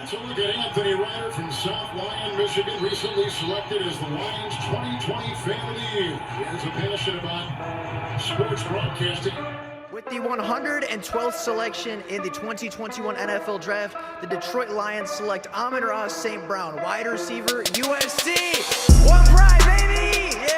Let's look at Anthony Ryder from South Lyon, Michigan, recently selected as the Lions 2020 Fan of the Year. He has a passion about sports broadcasting. With the 112th selection in the 2021 NFL Draft, the Detroit Lions select Amon-Ra St. Brown, wide receiver, USC. One pride, baby! Yeah!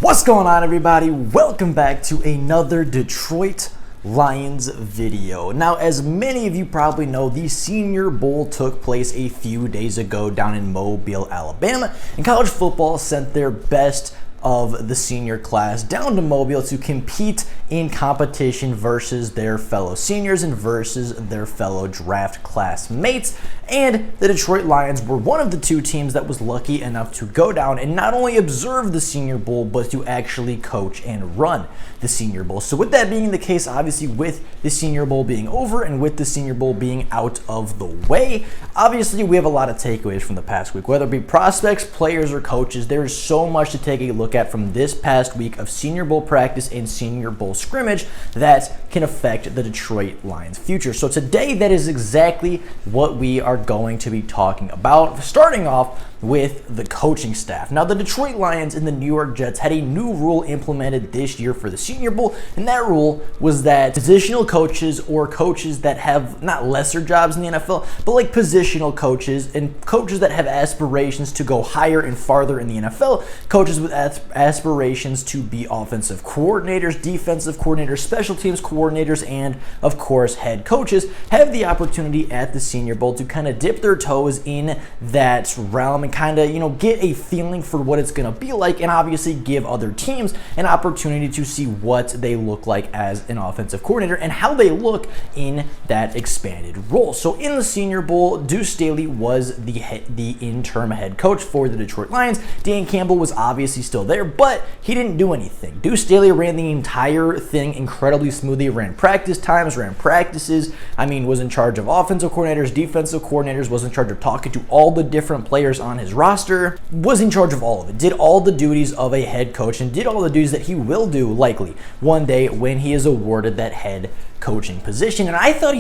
What's going on, everybody? Welcome back to another Detroit Lions video. Now, as many of you probably know, the Senior Bowl took place a few days ago down in Mobile, Alabama, and college football sent their best of the senior class down to Mobile to compete in competition versus their fellow seniors and versus their fellow draft classmates. And the Detroit Lions were one of the two teams that was lucky enough to go down and not only observe the Senior Bowl, but to actually coach and run the Senior Bowl. So with that being the case, obviously with the Senior Bowl being over and with the Senior Bowl being out of the way, obviously we have a lot of takeaways from the past week. Whether it be prospects, players, or coaches, there is so much to take a look at from this past week of Senior Bowl practice and Senior Bowl scrimmage that can affect the Detroit Lions' future. So today, that is exactly what we are going to be talking about, starting off with the coaching staff. Now, the Detroit Lions and the New York Jets had a new rule implemented this year for the Senior Bowl, and that rule was that positional coaches or coaches that have not lesser jobs in the NFL, but like positional coaches and coaches that have aspirations to go higher and farther in the NFL, coaches with aspirations to be offensive coordinators, defensive coordinators, special teams coordinators, and of course head coaches have the opportunity at the Senior Bowl to kind of dip their toes in that realm and kind of, get a feeling for what it's going to be like, and obviously give other teams an opportunity to see what they look like as an offensive coordinator and how they look in that expanded role. So in the Senior Bowl, Deuce Staley was the interim head coach for the Detroit Lions. Dan Campbell was obviously still there, but he didn't do anything. Deuce Staley ran the entire thing incredibly smoothly, ran practice times, ran practices, was in charge of offensive coordinators, defensive coordinators, was in charge of talking to all the different players on his roster, was in charge of all of it, did all the duties of a head coach, and did all the duties that he will do likely one day when he is awarded that head coaching position. And I thought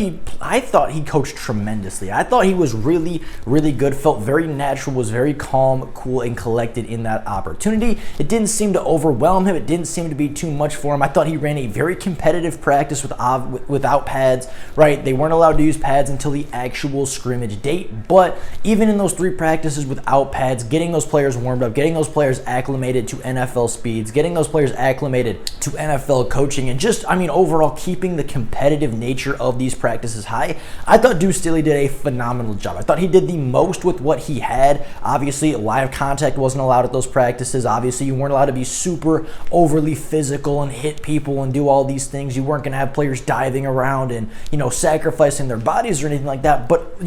he coached tremendously. I thought he was really, really good, felt very natural, was very calm, cool, and collected in that opportunity. It didn't seem to overwhelm him. It didn't seem to be too much for him. I thought he ran a very competitive practice without pads, right? They weren't allowed to use pads until the actual scrimmage date, but even in those 3 practices without pads, getting those players warmed up, getting those players acclimated to NFL speeds, getting those players acclimated to NFL coaching, and just, overall keeping the competitive nature of these practices high, I thought Deuce Staley did a phenomenal job. I thought he did the most with what he had. Obviously, live contact wasn't allowed at those practices. Obviously, you weren't allowed to be super overly physical and hit people and do all these things. You weren't going to have players diving around and, sacrificing their bodies or anything like that. But,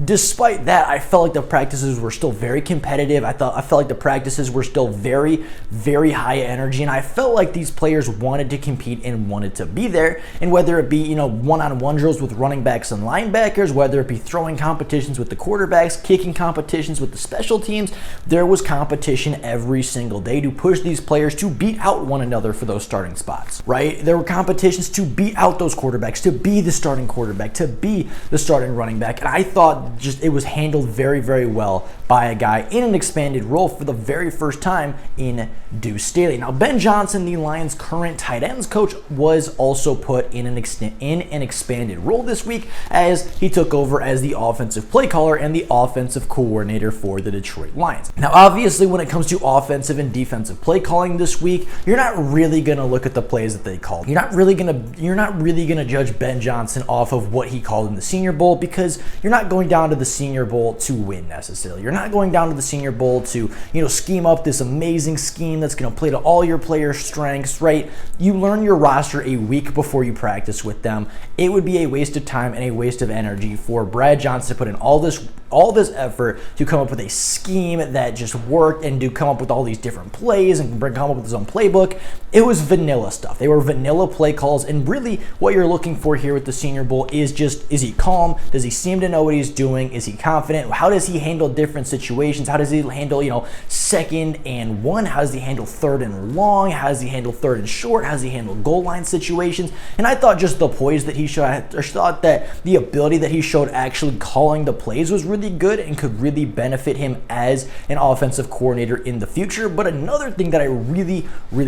despite that, I felt like the practices were still very competitive. I felt like the practices were still very, very high energy, and I felt like these players wanted to compete and wanted to be there. And whether it be, one-on-one drills with running backs and linebackers, whether it be throwing competitions with the quarterbacks, kicking competitions with the special teams, there was competition every single day to push these players to beat out one another for those starting spots, right? There were competitions to beat out those quarterbacks, to be the starting quarterback, to be the starting running back. And I thought just it was handled very, very well by a guy in an expanded role for the very first time in Deuce Staley. Now, Ben Johnson, the Lions' current tight ends coach, was also put in an expanded role this week as he took over as the offensive play caller and the offensive coordinator for the Detroit Lions. Now, obviously, when it comes to offensive and defensive play calling this week, you're not really going to look at the plays that they called. You're not really going to judge Ben Johnson off of what he called in the Senior Bowl, because you're not going down to the Senior Bowl to win necessarily. You're not going down to the Senior Bowl to, scheme up this amazing scheme that's going to play to all your players' strengths, right? You learn your roster a week before you practice. practice with them. It would be a waste of time and a waste of energy for Brad Johnson to put in all this effort to come up with a scheme that just worked and to come up with all these different plays and come up with his own playbook. It was vanilla stuff. They were vanilla play calls, and really what you're looking for here with the Senior Bowl is just, is he calm? Does he seem to know what he's doing? Is he confident? How does he handle different situations? How does he handle, 2nd and 1? How does he handle 3rd and long? How does he handle 3rd and short? How does he handle goal line situations? And I thought just the poise that he showed, I thought that the ability that he showed actually calling the plays was really good and could really benefit him as an offensive coordinator in the future. But another thing that I really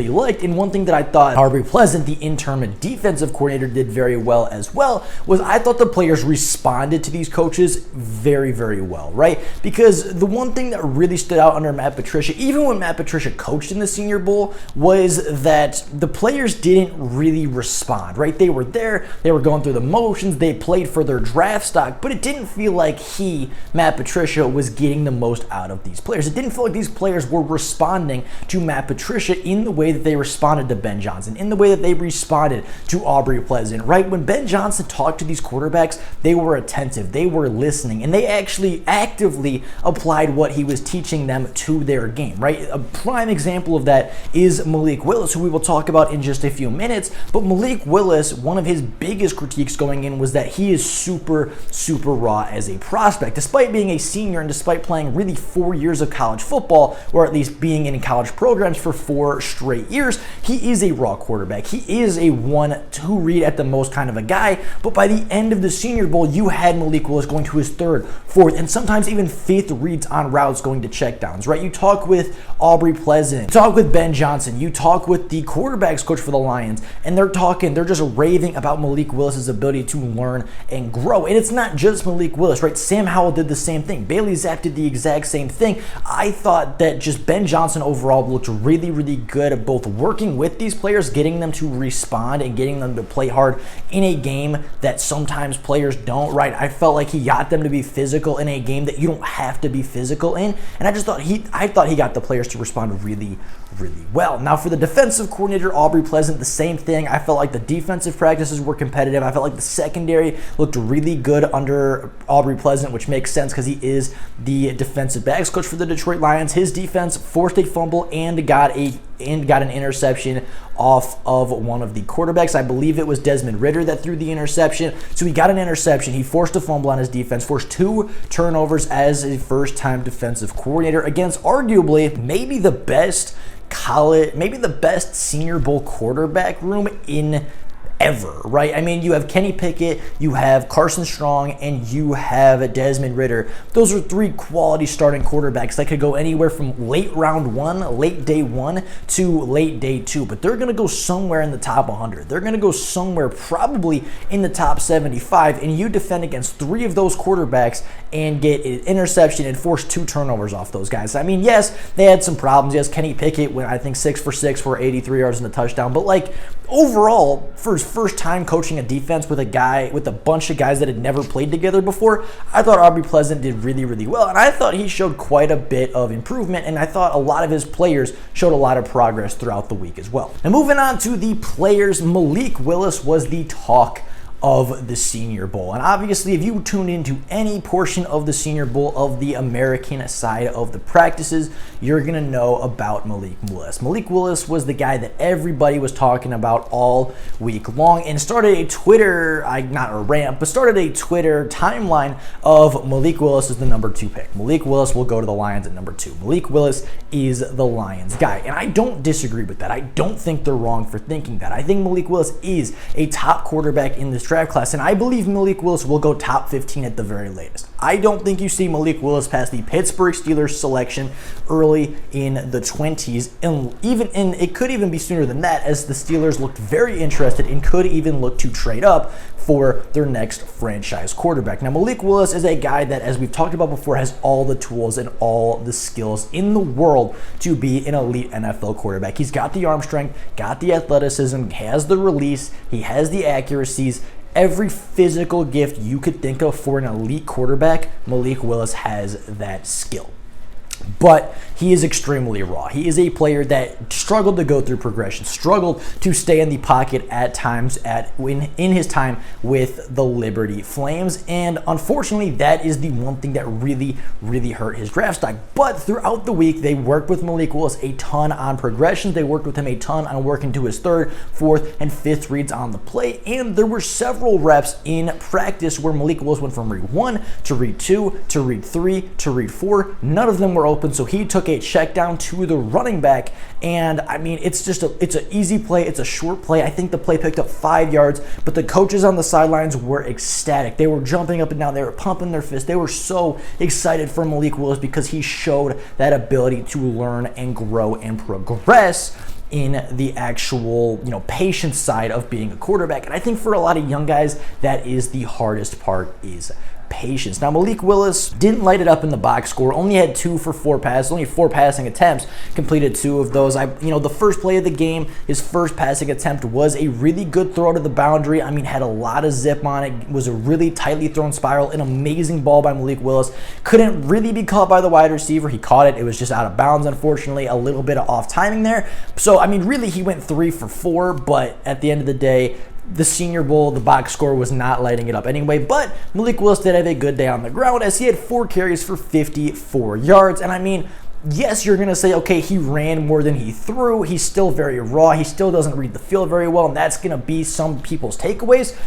liked, and one thing that I thought Aubrey Pleasant, the interim defensive coordinator, did very well as well, was I thought the players responded to these coaches very well, right? Because the one thing that really stood out under Matt Patricia, even when Matt Patricia coached in the Senior Bowl, was that the players didn't really respond, right? They were there, they were going through the motions, they played for their draft stock, but it didn't feel like Matt Patricia, was getting the most out of these players. It didn't feel like these players were responding to Matt Patricia in the way that they responded to Ben Johnson, in the way that they responded to Aubrey Pleasant, right? When Ben Johnson talked to these quarterbacks, they were attentive, they were listening, and they actually actively applied what he was teaching them to their game, right? A prime example of that is Malik Willis, who we will talk about in just a few minutes. But Malik Willis, one of his biggest critiques going in was that he is super raw as a prospect. Despite being a senior and despite playing really 4 years of college football, or at least being in college programs for 4 straight years, he is a raw quarterback. He is a 1-2 read at the most kind of a guy. But by the end of the Senior Bowl, you had Malik Willis going to his 3rd, 4th, and sometimes even 5th reads on routes going to checkdowns, right? You talk with Aubrey Pleasant, you talk with Ben Johnson, you talk with the quarterbacks coach for the Lions, and they're just raving about Malik Willis's ability to learn and grow. And it's not just Malik Willis, right? Sam Howell did the same thing. Bailey Zapp did the exact same thing. I thought that just Ben Johnson overall looked really good at both working with these players, getting them to respond and getting them to play hard in a game that sometimes players don't, right? I felt like he got them to be physical in a game that you don't have to be physical in, and I thought he got the players to respond really well. Now for the defensive coordinator, Aubrey Pleasant, the same thing. I felt like the defensive practices were competitive. I felt like the secondary looked really good under Aubrey Pleasant, which makes sense because he is the defensive backs coach for the Detroit Lions. His defense forced a fumble and got an interception off of one of the quarterbacks. I believe it was Desmond Ridder that threw the interception. So he got an interception. He forced a fumble on his defense, forced 2 turnovers as a first-time defensive coordinator against arguably maybe the best Senior Bowl quarterback room in ever, right? I mean, you have Kenny Pickett, you have Carson Strong, and you have Desmond Ridder. Those are 3 quality starting quarterbacks that could go anywhere from late round 1, late day 1, to late day 2, but they're going to go somewhere in the top 100. They're going to go somewhere probably in the top 75, and you defend against 3 of those quarterbacks and get an interception and force 2 turnovers off those guys. I mean, yes, they had some problems. Yes, Kenny Pickett went, I think, 6 for 6 for 83 yards and a touchdown, but like overall, for his first time coaching a defense with a bunch of guys that had never played together before, I thought Aubrey Pleasant did really well, and I thought he showed quite a bit of improvement, and I thought a lot of his players showed a lot of progress throughout the week as well. Now moving on to the players, Malik Willis was the talk of the Senior Bowl. And obviously, if you tuned into any portion of the Senior Bowl of the American side of the practices, you're going to know about Malik Willis. Malik Willis was the guy that everybody was talking about all week long and started a Twitter, started a Twitter timeline of Malik Willis as the number 2 pick. Malik Willis will go to the Lions at number 2. Malik Willis is the Lions guy. And I don't disagree with that. I don't think they're wrong for thinking that. I think Malik Willis is a top quarterback in this draft class, and I believe Malik Willis will go top 15 at the very latest. I don't think you see Malik Willis past the Pittsburgh Steelers selection early in the 20s, and it could even be sooner than that, as the Steelers looked very interested and could even look to trade up for their next franchise quarterback. Now, Malik Willis is a guy that, as we've talked about before, has all the tools and all the skills in the world to be an elite NFL quarterback. He's got the arm strength, got the athleticism, has the release, he has the accuracies. Every physical gift you could think of for an elite quarterback, Malik Willis has that skill. but he is extremely raw. He is a player that struggled to go through progression, struggled to stay in the pocket at times in his time with the Liberty Flames, and unfortunately that is the one thing that really hurt his draft stock. But throughout the week they worked with Malik Willis a ton on progressions. They worked with him a ton on working to his third, fourth, and fifth reads on the play, and there were several reps in practice where Malik Willis went from read 1 to read 2 to read 3 to read 4. None of them were open, so he took a check down to the running back, and I mean, it's an easy play. It's a short play. I think the play picked up 5 yards, but the coaches on the sidelines were ecstatic. They were jumping up and down. They were pumping their fists. They were so excited for Malik Willis because he showed that ability to learn and grow and progress in the actual, patience side of being a quarterback. And I think for a lot of young guys, that is the hardest part, is patience. Now, Malik Willis didn't light it up in the box score, only had 2 for 4 passes, only 4 passing attempts, completed 2 of those. The first play of the game, his first passing attempt was a really good throw to the boundary. I mean, had a lot of zip on it, was a really tightly thrown spiral, an amazing ball by Malik Willis. Couldn't really be caught by the wide receiver. He caught it. It was just out of bounds, unfortunately, a little bit of off timing there. So, I mean, really, he went 3 for 4, but at the end of the day, the Senior Bowl, the box score was not lighting it up anyway, but Malik Willis did have a good day on the ground as he had 4 carries for 54 yards. And I mean, yes, you're going to say, okay, he ran more than he threw. He's still very raw. He still doesn't read the field very well, and that's going to be some people's takeaways.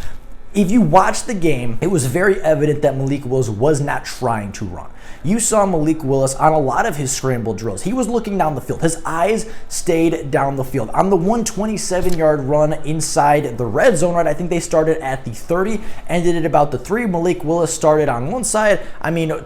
If you watch the game, it was very evident that Malik Willis was not trying to run. You saw Malik Willis on a lot of his scramble drills. He was looking down the field. His eyes stayed down the field. On the 127-yard run inside the red zone, right, I think they started at the 30, ended at about the 3. Malik Willis started on one side,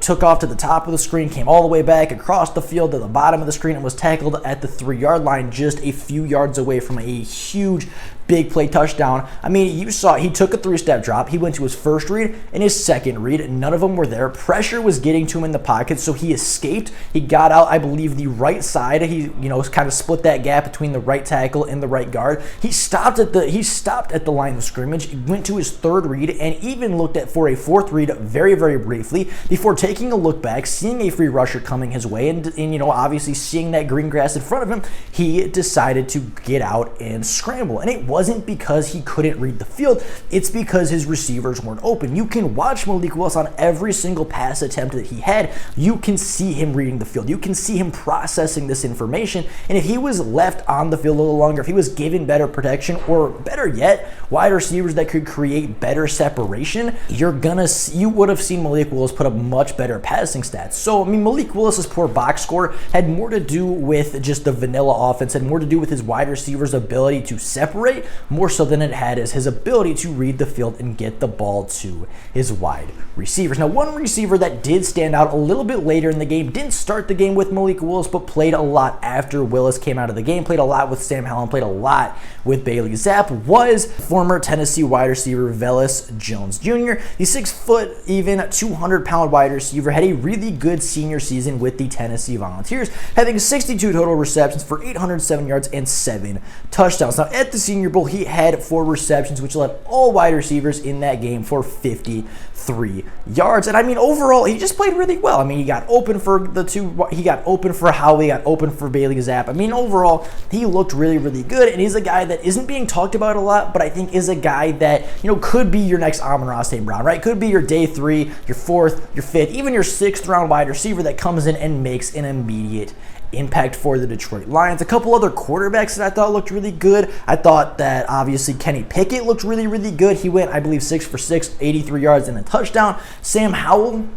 took off to the top of the screen, came all the way back across the field to the bottom of the screen, and was tackled at the 3-yard line, just a few yards away from a huge big play touchdown. I mean, you saw he took a 3-step drop. He went to his first read and his second read. None of them were there. Pressure was getting to him in the pocket, so he escaped. He got out, I believe, the right side. He, kind of split that gap between the right tackle and the right guard. He stopped at the line of scrimmage, went to his third read, and even looked for a fourth read very, very briefly before taking a look back, seeing a free rusher coming his way, and obviously seeing that green grass in front of him, he decided to get out and scramble. And it wasn't because he couldn't read the field, it's because his receivers weren't open. You can watch Malik Willis on every single pass attempt that he had. You can see him reading the field. You can see him processing this information. And if he was left on the field a little longer, if he was given better protection, or better yet, wide receivers that could create better separation, you would have seen Malik Willis put up much better passing stats. So, Malik Willis's poor box score had more to do with just the vanilla offense, had more to do with his wide receivers' ability to separate, more so than it had as his ability to read the field and get the ball to his wide receivers. Now, one receiver that did stand out a little bit later in the game, didn't start the game with Malik Willis, but played a lot after Willis came out of the game, played a lot with Sam Howell, played a lot with Bailey Zapp, was former Tennessee wide receiver Velus Jones Jr. The 6', even 200-pound wide receiver had a really good senior season with the Tennessee Volunteers, having 62 total receptions for 807 yards and 7 touchdowns. Now, at the Senior Bowl, he had 4 receptions, which led all wide receivers in that game for 53 yards. And overall, he just played really well. He got open for the 2, he got open for Howell, he got open for Bailey Zapp. overall, he looked really, really good, and he's a guy that isn't being talked about a lot, but I think is a guy that, could be your next Amon-Ra St. Brown, right? Could be your day 3, your 4th, your 5th, even your 6th round wide receiver that comes in and makes an immediate impact for the Detroit Lions. A couple other quarterbacks that I thought looked really good. I thought that obviously Kenny Pickett looked really, really good. He went, I believe, 6 for 6, 83 yards and a touchdown. Sam Howell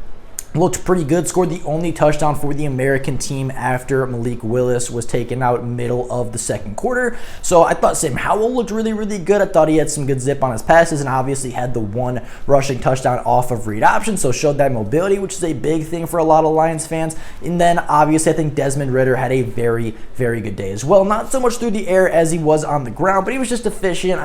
looked pretty good, scored the only touchdown for the American team after Malik Willis was taken out middle of the second quarter. So I thought Sam Howell looked really, really good. I thought he had some good zip on his passes, and obviously had the 1 rushing touchdown off of read option, so showed that mobility, which is a big thing for a lot of Lions fans. And then obviously I think Desmond Ridder had a very, very good day as well. Not so much through the air as he was on the ground, but he was just efficient.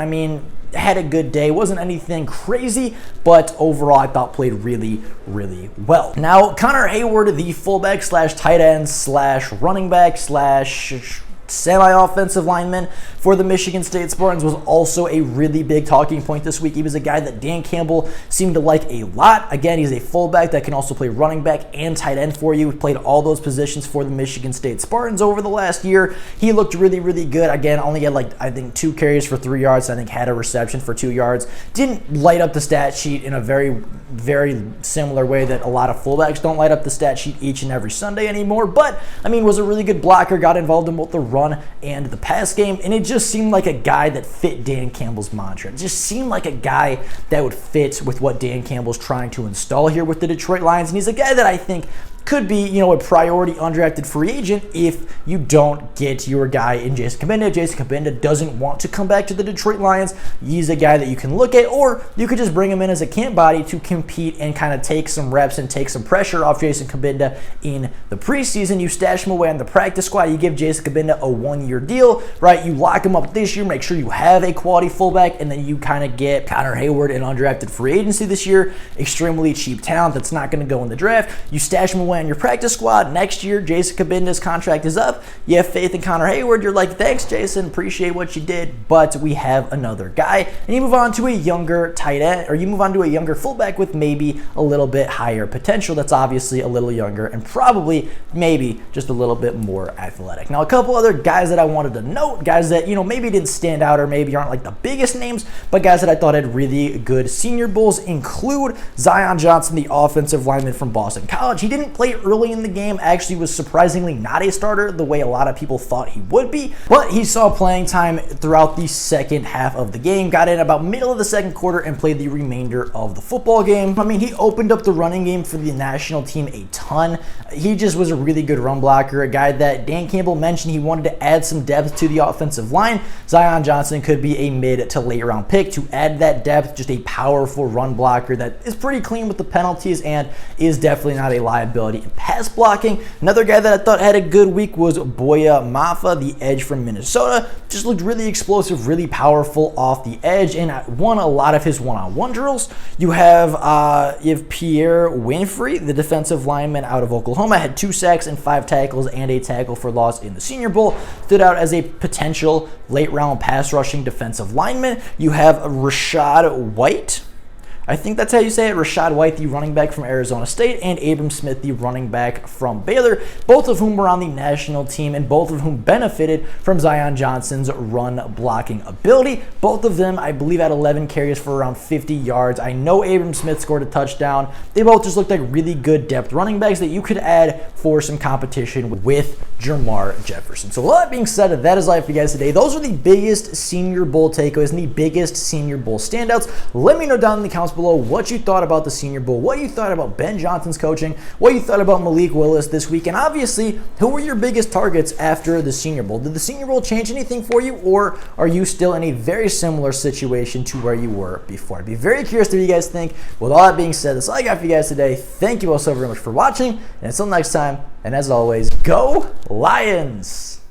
Had a good day. Wasn't anything crazy, but overall I thought played really, really well. Now, Connor Hayward, the fullback / tight end / running back / semi-offensive lineman for the Michigan State Spartans, was also a really big talking point this week. He was a guy that Dan Campbell seemed to like a lot. Again, he's a fullback that can also play running back and tight end for you. He played all those positions for the Michigan State Spartans over the last year. He looked really, really good. Again, only had I think 2 carries for 3 yards. I think had a reception for 2 yards. Didn't light up the stat sheet in a very, very similar way that a lot of fullbacks don't light up the stat sheet each and every Sunday anymore. But, I mean, was a really good blocker, got involved in both the run and the pass game, and it just seemed like a guy that fit Dan Campbell's mantra. It just seemed like a guy that would fit with what Dan Campbell's trying to install here with the Detroit Lions, and he's a guy that I think could be, a priority undrafted free agent if you don't get your guy in Jason Cabinda. Jason Cabinda doesn't want to come back to the Detroit Lions. He's a guy that you can look at, or you could just bring him in as a camp body to compete and kind of take some reps and take some pressure off Jason Cabinda in the preseason. You stash him away on the practice squad. You give Jason Cabinda a 1-year deal, right? You lock him up this year, make sure you have a quality fullback, and then you kind of get Connor Hayward in undrafted free agency this year. Extremely cheap talent that's not going to go in the draft. You stash him away on your practice squad. Next year, Jason Cabinda's contract is up. You have faith in Connor Hayward. You're like, thanks, Jason. Appreciate what you did, but we have another guy. And you move on to a younger tight end, or you move on to a younger fullback with maybe a little bit higher potential that's obviously a little younger and probably maybe just a little bit more athletic. Now, a couple other guys that I wanted to note, guys that, maybe didn't stand out or maybe aren't like the biggest names, but guys that I thought had really good Senior Bowls include Zion Johnson, the offensive lineman from Boston College. He didn't play early in the game, actually was surprisingly not a starter the way a lot of people thought he would be, but he saw playing time throughout the second half of the game, got in about middle of the second quarter and played the remainder of the football game. I mean, he opened up the running game for the national team a ton. He just was a really good run blocker, a guy that Dan Campbell mentioned he wanted to add some depth to the offensive line. Zion Johnson could be a mid to late round pick to add that depth, just a powerful run blocker that is pretty clean with the penalties and is definitely not a liability in pass blocking. Another guy that I thought had a good week was Boya Mafa, the edge from Minnesota. Just looked really explosive, really powerful off the edge, and won a lot of his one-on-one drills. You have Pierre Winfrey, the defensive lineman out of Oklahoma, had 2 sacks and 5 tackles and a tackle for loss in the Senior Bowl. Stood out as a potential late-round pass rushing defensive lineman. You have Rashad White. I think that's how you say it. Rashad White, the running back from Arizona State, and Abram Smith, the running back from Baylor, both of whom were on the national team and both of whom benefited from Zion Johnson's run blocking ability. Both of them, I believe, had 11 carries for around 50 yards. I know Abram Smith scored a touchdown. They both just looked like really good depth running backs that you could add for some competition with Jermar Jefferson. So with all that being said, that is life for you guys today. Those are the biggest Senior Bowl takeaways and the biggest Senior Bowl standouts. Let me know down in the comments below what you thought about the Senior Bowl, what you thought about Ben Johnson's coaching, what you thought about Malik Willis this week, and obviously, who were your biggest targets after the Senior Bowl? Did the Senior Bowl change anything for you, or are you still in a very similar situation to where you were before? I'd be very curious to what you guys think. With all that being said, that's all I got for you guys today. Thank you all so very much for watching, and until next time, and as always, go Lions!